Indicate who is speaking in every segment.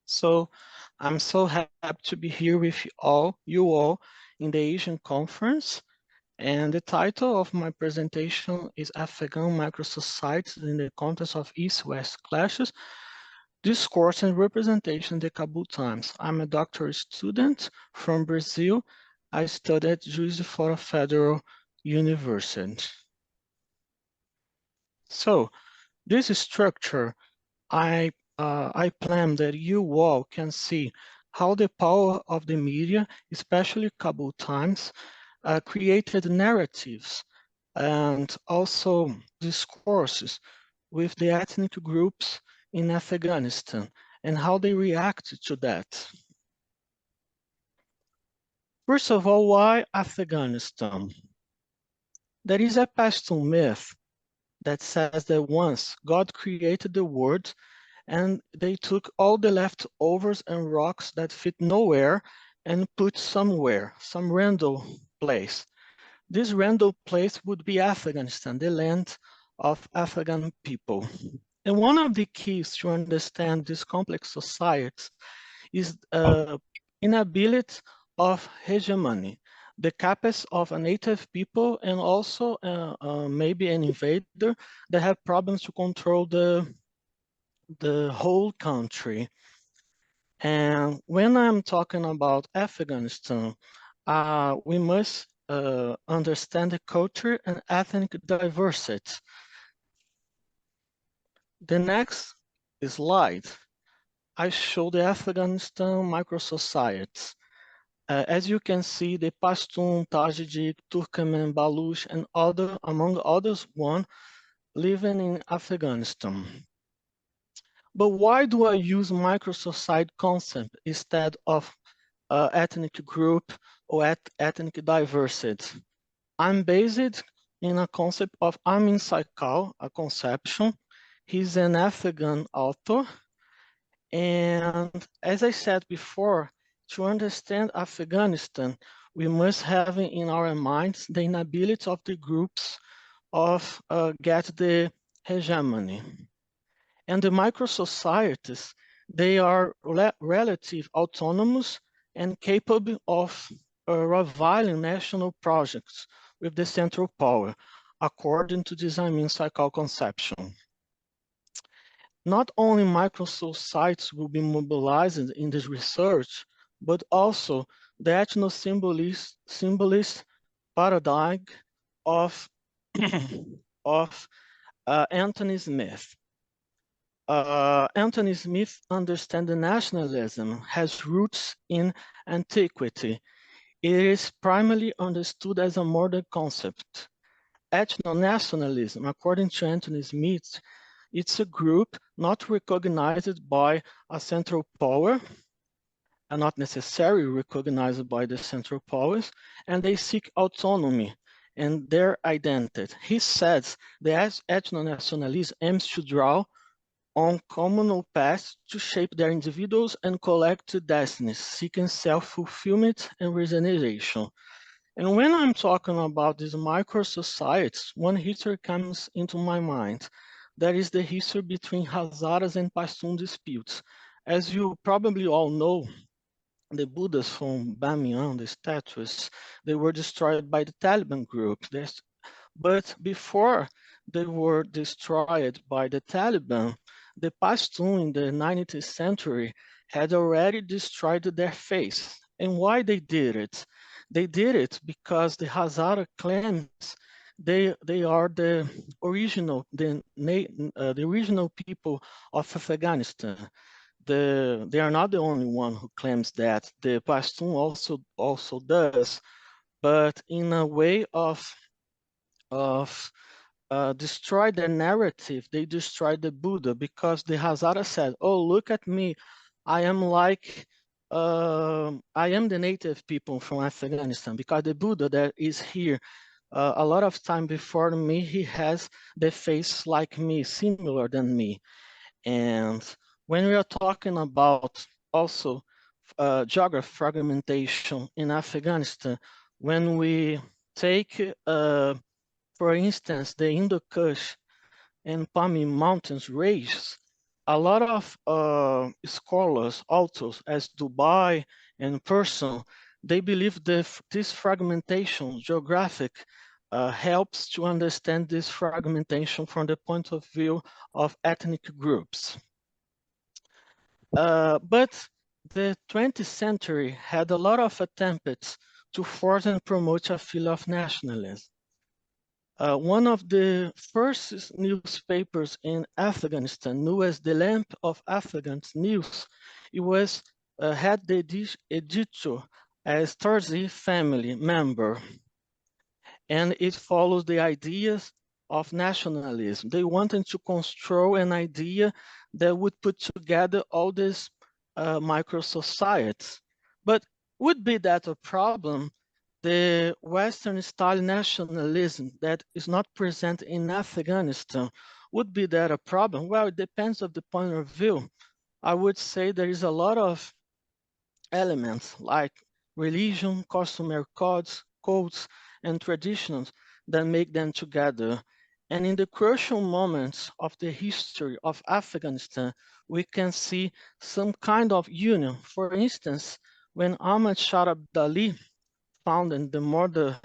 Speaker 1: So I'm so happy to be here with you all in the Asian conference. And the title of my presentation is Afghan Microsocieties in the Context of East-West Clashes, Discourse and Representation in the Kabul Times. I'm a doctoral student from Brazil. I studied at Juiz Fora Federal University. So this structure, I plan that you all can see how the power of the media, especially Kabul Times, created narratives and also discourses with the ethnic groups in Afghanistan and how they reacted to that. First of all, why Afghanistan? There is a Pashtun myth that says that once God created the world and they took all the leftovers and rocks that fit nowhere and put somewhere, some random place. This random place would be Afghanistan, the land of Afghan people. And one of the keys to understand this complex society is inability of hegemony, the capacity of a native people and also maybe an invader that have problems to control the whole country. And when I'm talking about Afghanistan, we must understand the culture and ethnic diversity. The next slide, I show the Afghanistan microsocieties. As you can see, the Pashtun, Tajik, Turkmen, Baluch, and among others, one living in Afghanistan. But why do I use microsociety concept instead of ethnic group or ethnic diversity? I'm based in a concept of Amin Saikal, a conception. He's an Afghan author. And as I said before, to understand Afghanistan, we must have in our minds the inability of the groups of get the hegemony. And the microsocieties, they are relative autonomous and capable of rivaling national projects with the central power, according to this Amin-Saikal conception. Not only microsocieties will be mobilized in this research, but also the ethno-symbolist paradigm of, Anthony Smith. Anthony Smith understands that nationalism has roots in antiquity. It is primarily understood as a modern concept. Ethno-nationalism, according to Anthony Smith, it's a group not recognized by a central power, and not necessarily recognized by the central powers, and they seek autonomy and their identity. He says that ethno-nationalism aims to draw on communal paths to shape their individuals and collective destinies, seeking self-fulfillment and regeneration. And when I'm talking about these micro-societies, one history comes into my mind. That is the history between Hazaras and Pashtun disputes. As you probably all know, the Buddhas from Bamiyan, the statues, they were destroyed by the Taliban group. But before they were destroyed by the Taliban, the Pashtun in the 19th century had already destroyed their faith. And why they did it? They did it because the Hazara claims they are the original people of Afghanistan. They are not the only one who claims that. The Pashtun also does, but in a way of destroy their narrative, they destroyed the Buddha, because the Hazara said, oh, look at me, I am like, I am the native people from Afghanistan, because the Buddha that is here a lot of time before me, he has the face like me, similar than me. And when we are talking about also geography fragmentation in Afghanistan, when we take for instance, the Indo-Kush and Pami Mountains ranges, a lot of scholars, authors, as Dubai and Person, they believe that this fragmentation, geographic, helps to understand this fragmentation from the point of view of ethnic groups. But the 20th century had a lot of attempts to force and promote a feel of nationalism. One of the first newspapers in Afghanistan, known as the Lamp of Afghan News, it was had the editor as Tarzi family member, and it follows the ideas of nationalism. They wanted to control an idea that would put together all these micro-societies. But would be that a problem? The Western style nationalism that is not present in Afghanistan, would be that a problem? Well, it depends on the point of view. I would say there is a lot of elements like religion, customary codes, and traditions that make them together. And in the crucial moments of the history of Afghanistan, we can see some kind of union. For instance, when Ahmad Shah Abdali founded the modern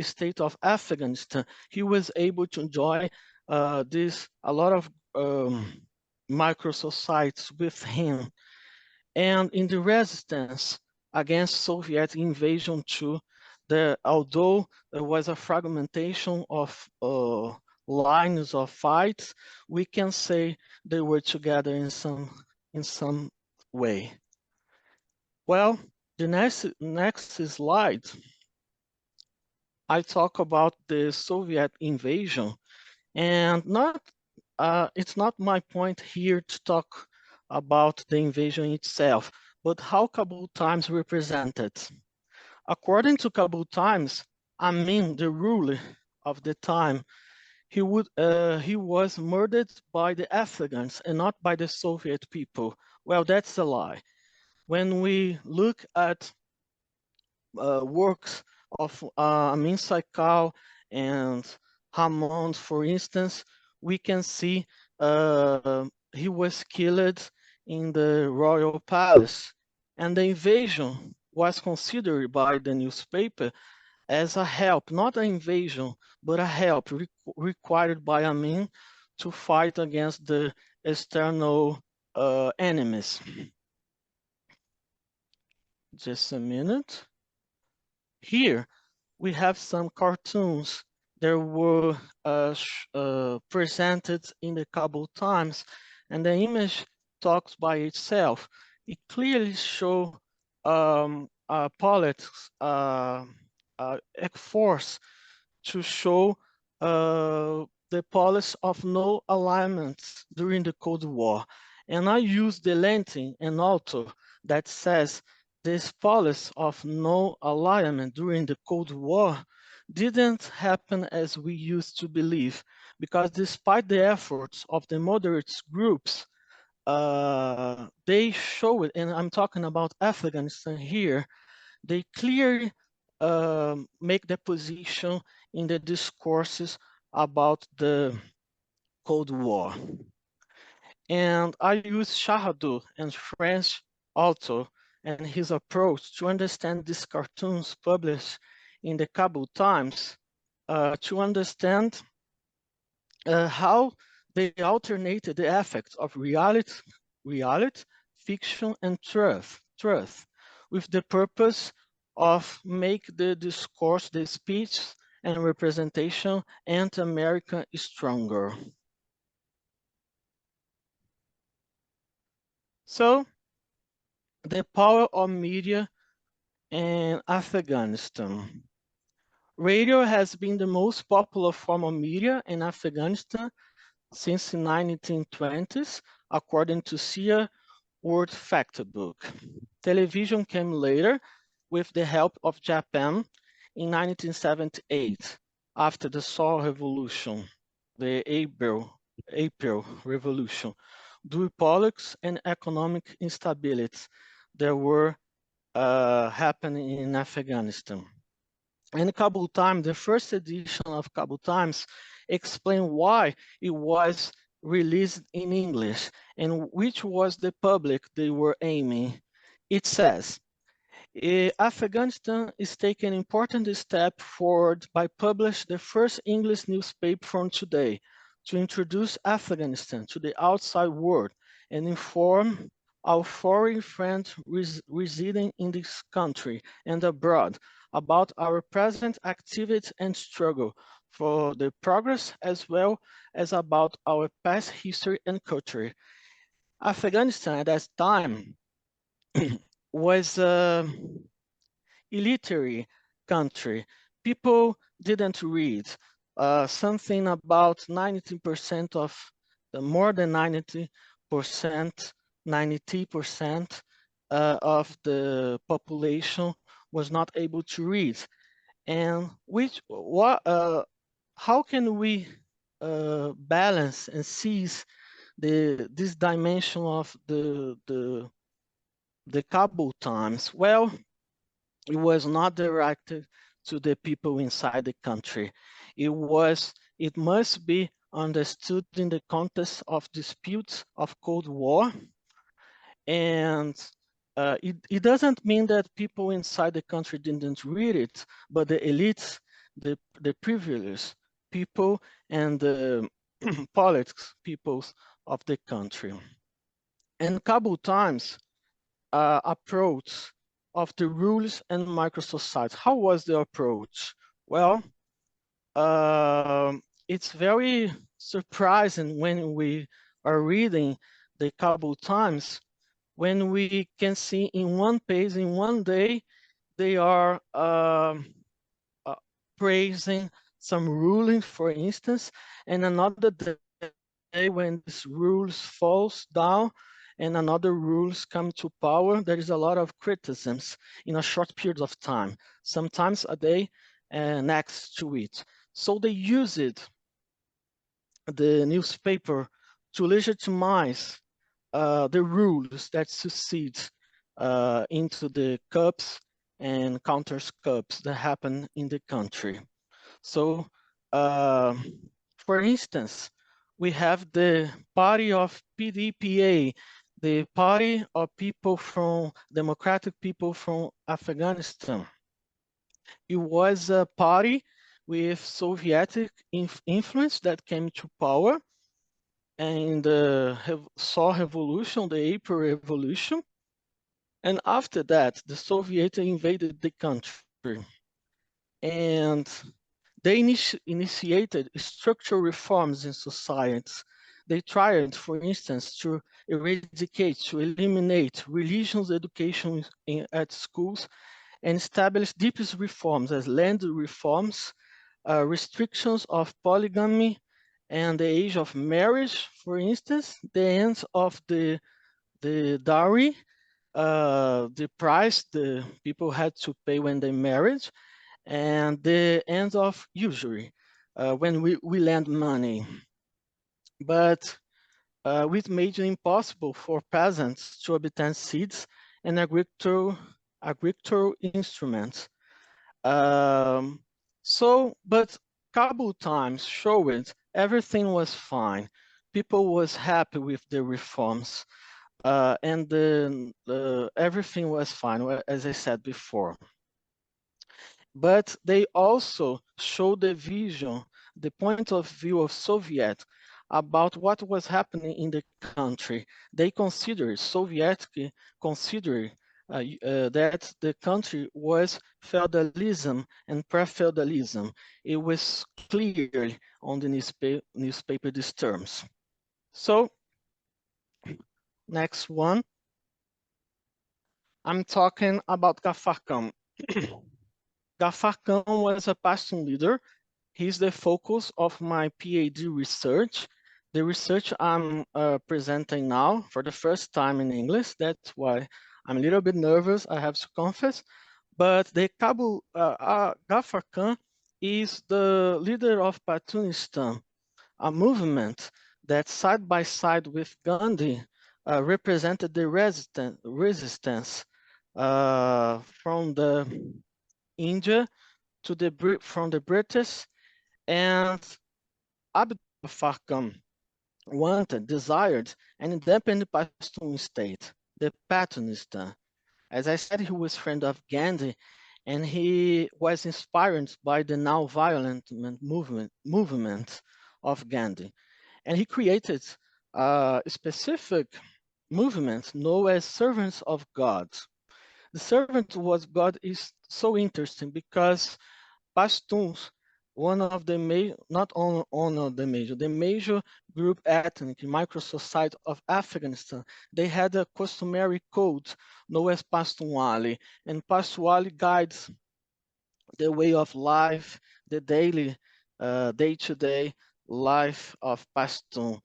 Speaker 1: state of Afghanistan, he was able to enjoy a lot of micro-societies with him. And in the resistance against Soviet invasion too, although there was a fragmentation of lines of fights, we can say they were together in some way. Well, the next slide, I talk about the Soviet invasion, and it's not my point here to talk about the invasion itself, but how Kabul Times represented. According to Kabul Times, Amin, the ruler of the time, he was murdered by the Afghans and not by the Soviet people. Well, that's a lie. When we look at works of Amin Saikal and Hamon, for instance, we can see he was killed in the royal palace, and the invasion was considered by the newspaper as a help, not an invasion, but a help required by Amin to fight against the external enemies. Just a minute. Here we have some cartoons that were presented in the Kabul Times, and the image talks by itself. It clearly shows politics, force to show the policy of no alignments during the Cold War. And I use the Latin and author that says this policy of no alignment during the Cold War didn't happen as we used to believe, because despite the efforts of the moderate groups, they show it, and I'm talking about Afghanistan here, they clearly make the position in the discourses about the Cold War. And I use Shahadou and French author and his approach to understand these cartoons published in the Kabul Times, to understand how they alternated the effects of reality, fiction, and truth, with the purpose of make the discourse, the speech, and representation anti-American stronger. So, the power of media in Afghanistan. Radio has been the most popular form of media in Afghanistan since the 1920s, according to SIA World Factbook. Television came later with the help of Japan in 1978, after the Seoul Revolution, the April Revolution, due to politics and economic instability that were happening in Afghanistan. And Kabul Times, the first edition of Kabul Times, explained why it was released in English, and which was the public they were aiming. It says, Afghanistan is taking an important step forward by publishing the first English newspaper from today to introduce Afghanistan to the outside world and inform our foreign friends residing in this country and abroad about our present activity and struggle for the progress as well as about our past history and culture. Afghanistan at that time was illiterate country. People didn't read. Something about 90% of more than 90%, 90% of the population was not able to read. And how can we balance and seize this dimension of the Kabul times? Well, it was not directed to the people inside the country. It must be understood in the context of disputes of Cold War. And it doesn't mean that people inside the country didn't read it, but the elites, the privileged people and the politics peoples of the country. And Kabul Times approach of the rules and microsocieties. How was the approach? Well, it's very surprising when we are reading the Kabul Times, when we can see in one page, in one day, they are praising some ruling, for instance, and another day when this rules falls down and another rules come to power, there is a lot of criticisms in a short period of time, sometimes a day next to it. So they use it, the newspaper, to legitimize the rules that succeed into the coups and counters coups that happen in the country. So, for instance, we have the party of PDPA, the party of people from democratic people from Afghanistan. It was a party with Soviet influence that came to power and saw revolution, the April Revolution. And after that, the Soviets invaded the country. And they initiated structural reforms in societies. They tried, for instance, to eradicate, to eliminate religious education at schools and establish deepest reforms as land reforms, restrictions of polygamy and the age of marriage, for instance, the end of the dowry, the price the people had to pay when they married, and the end of usury, when we lend money. But which made it impossible for peasants to obtain seeds and agricultural instruments. But Kabul Times showed everything was fine. People was happy with the reforms, and everything was fine, as I said before. But they also showed the vision, the point of view of Soviet about what was happening in the country. They considered, Soviet considered that the country was feudalism and pre-feudalism. It was clear on the newspaper these terms. So, next one. I'm talking about Ghaffar Khan. Ghaffar Khan was a Pashtun leader. He's the focus of my PhD research. The research I'm presenting now for the first time in English. That's why I'm a little bit nervous, I have to confess. But the Ghaffar Khan is the leader of Pashtunistan, a movement that side by side with Gandhi represented the resistance from the India from the British, and Abdul Ghaffar Khan wanted, desired an independent Pashtun state, the Patunistan. As I said, he was friend of Gandhi, and he was inspired by the now violent movement of Gandhi. And he created a specific movement known as Servants of God. The servant was God is so interesting because Pashtuns, one of the not one of the major group ethnic micro-society of Afghanistan, they had a customary code known as Pashtunwali, and Pashtunwali guides the way of life, the daily, day-to-day life of Pashtun.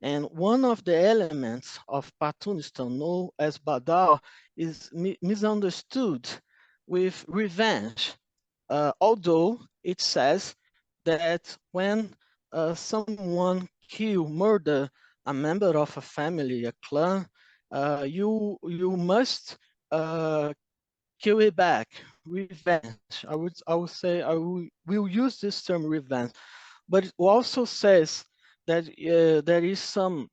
Speaker 1: And one of the elements of Pashtunistan, known as Badal, is misunderstood with revenge. Although it says that when someone murder a member of a family, a clan, you must kill it back, revenge. I will use this term revenge, but it also says that there is some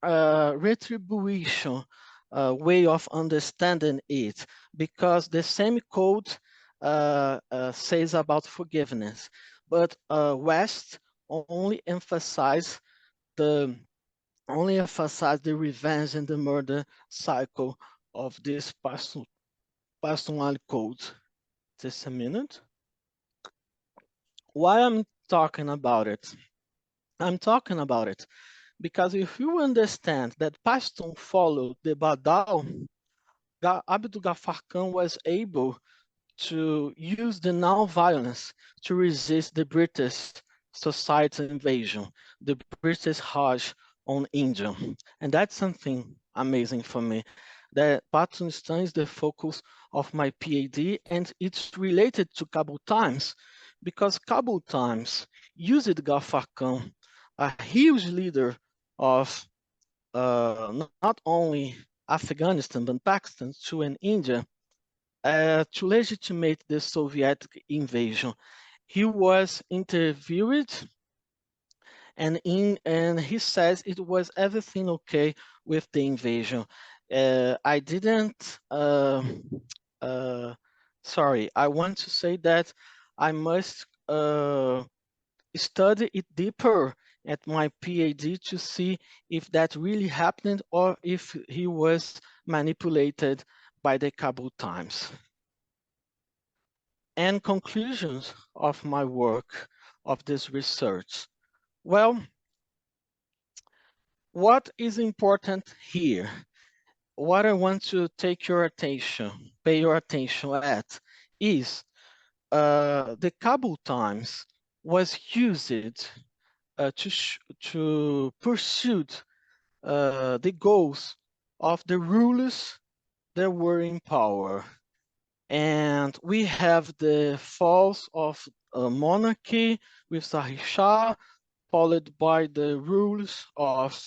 Speaker 1: retribution way of understanding it, because the same code says about forgiveness, but West only emphasize the revenge and the murder cycle of this personal code. Just a minute. Why I'm talking about it? I'm talking about it because if you understand that Pashtun followed the Badal, Abdul Ghaffar Khan was able to use the non-violence to resist the British society invasion, the British Raj on India. And that's something amazing for me. That Pakistan is the focus of my PhD, and it's related to Kabul Times because Kabul Times used Ghaffar Khan, a huge leader of not only Afghanistan but Pakistan to an India, to legitimate the Soviet invasion. He was interviewed, and he says it was everything okay with the invasion. I didn't. Sorry, I want to say that I must study it deeper at my PhD to see if that really happened or if he was manipulated by the Kabul Times. And conclusions of my work, of this research. Well, what is important here? What I want to take your attention, pay your attention at, is the Kabul Times was used to pursue the goals of the rulers that were in power. And we have the falls of monarchy with Sahih Shah, followed by the rules of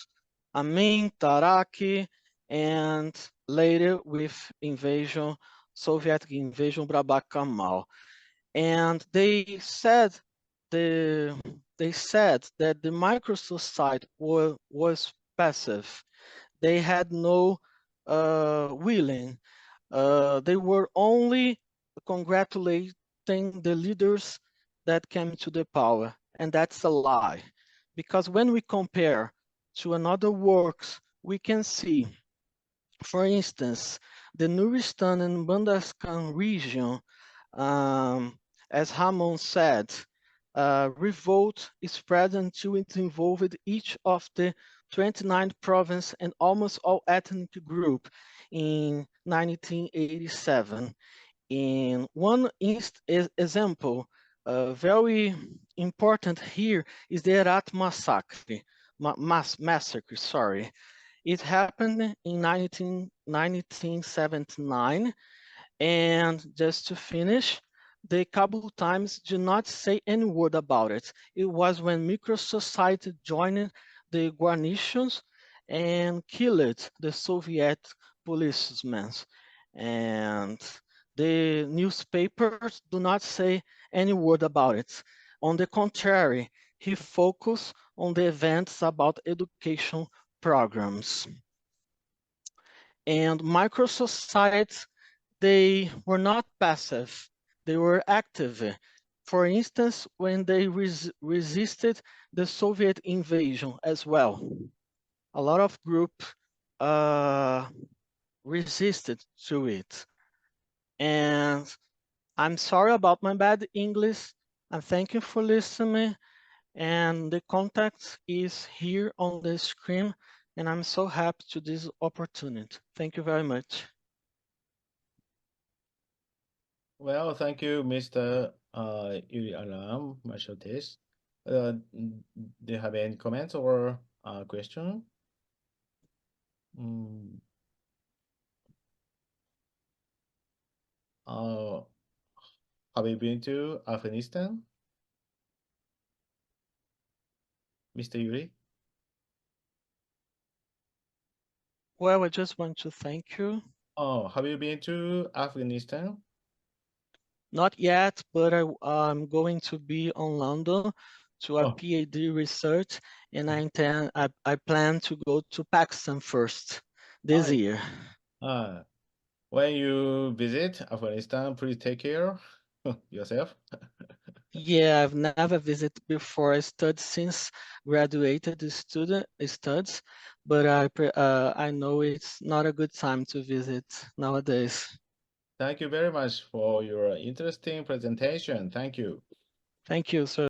Speaker 1: Amin, Taraki, and later with invasion, Soviet invasion, Brabak Kamal. And they said that the microsociety was passive. They had no willing. They were only congratulating the leaders that came to the power, and that's a lie. Because when we compare to another works, we can see, for instance, the Nuristan and Bandaskan region, as Ramon said, revolt spread until it involved each of the 29 provinces and almost all ethnic group in 1987. In one example, very important here is the Herat massacre. Massacre, sorry. It happened in 1979, and just to finish, the Kabul Times did not say any word about it. It was when Microsociety joined the guarnitions and killed the Soviet policemen. And the newspapers do not say any word about it. On the contrary, he focused on the events about education programs. And microsocieties, they were not passive, they were active. For instance, when they resisted the Soviet invasion as well. A lot of groups resisted to it. And I'm sorry about my bad English, and thank you for listening. And the contact is here on the screen, and I'm so happy to this opportunity. Thank you very much.
Speaker 2: Well, thank you, Mr. Yuri Alam, Maciel Tesch. Do you have any comments or question? Mm, uh, have you been to Afghanistan, Mr. Yuri?
Speaker 1: Well, I just want to thank you.
Speaker 2: Oh, have you been to Afghanistan?
Speaker 1: Not yet, but I'm going to be on London to a
Speaker 2: Oh,
Speaker 1: PhD research, and I plan to go to Pakistan first this
Speaker 2: hi.
Speaker 1: year.
Speaker 2: When you visit Afghanistan, please take care yourself.
Speaker 1: Yeah, I've never visited before. I studied since graduated the student studies, but I know it's not a good time to visit nowadays.
Speaker 2: Thank you very much for your interesting presentation. Thank you.
Speaker 1: Thank you, sir.